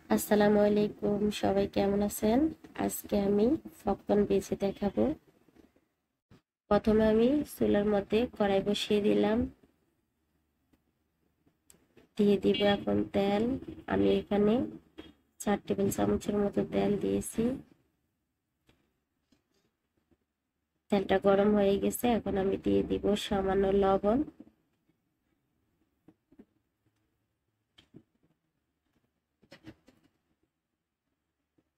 আসসালামু আলাইকুম, সবাই কেমন আছেন? আজকে আমি পপকর্ন ভেজে দেখাবো। প্রথমে আমি চুলার মধ্যে কড়াই বসিয়ে দিলাম, দিয়ে দিব এখন তেল। আমি এখানে 4 টেবিল চামচের মতো তেল দিয়েছি। তেলটা গরম হয়ে গেছে, এখন আমি দিয়ে দিব সামান্য লবণ।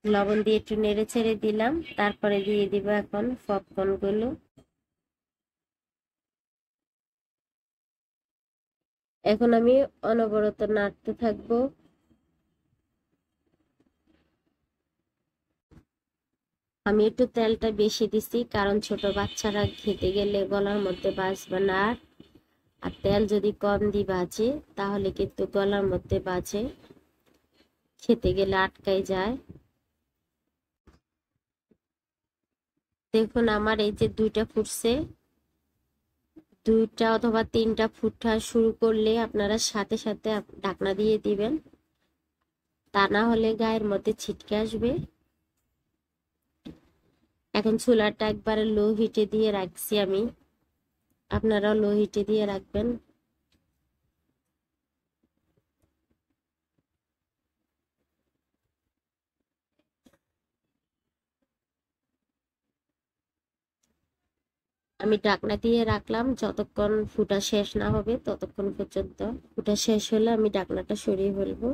লবণ দিয়ে একটু নেড়ে ছেড়ে দিলাম, তারপরে দিয়ে দিব এখন পপকর্ন গুলো। এখন আমি অনবরত নাড়তে থাকবো। আমি একটু তেলটা বেশি দিছি, কারণ ছোট বাচ্চারা খেতে গেলে গলার মধ্যে বাজবে না। আর তেল যদি কম দি বাজে, তাহলে কিন্তু গলার মধ্যে বাজে, খেতে গেলে আটকাই যায়। দেখুন আমার এই যে দুইটা ফুটছে, দুইটা অথবা তিনটা ফুটা শুরু করলে আপনারা সাথে সাথে ঢাকনা দিয়ে দিবেন, তা না হলে গায়ের মধ্যে ছিটকে আসবে। এখন চুলাটা একবারে লো হিটে দিয়ে রাখছি আমি, আপনারাও লো হিটে দিয়ে রাখবেন। আমি ঢাকনা দিয়ে রাখলাম যতক্ষণ ফুটা শেষ না হবে ততক্ষণ পর্যন্ত। ফুটা শেষ হলে আমি ঢাকনাটা সরিয়ে ফেলবো।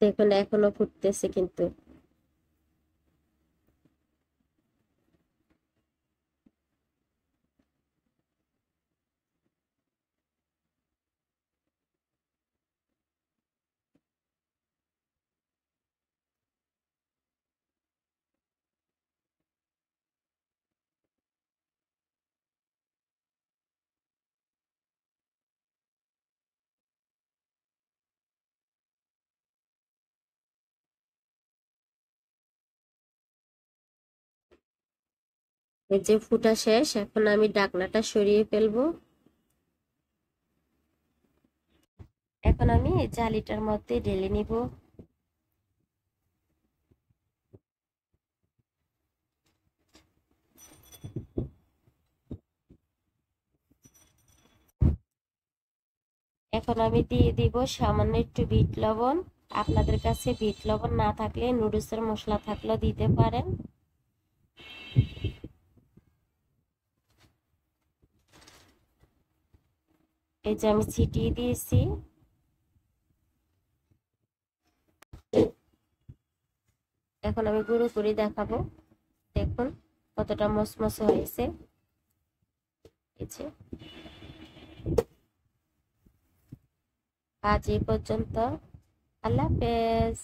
দেখুন এখনো ফুটতেছে কিন্তু। এই যে ফুটা শেষ, এখন আমি ঢাকনাটা সরিয়ে ফেলবো। এখন আমি এই জালিটার মধ্যে ঢেলে নিব। এখন আমি দিয়ে দিব সামান্য একটু বিট লবণ। আপনাদের কাছে বিট লবণ না থাকলে নুডলসের মশলা থাকলেও দিতে পারেন। এই যে আমি ছিটিয়ে দিয়েছি। এখন আমি গুঁড়ো করে দেখাবো। দেখুন কতটা মসমসে হয়েছে। এই যে আজ এই পর্যন্ত। আল্লাহ হাফেজ।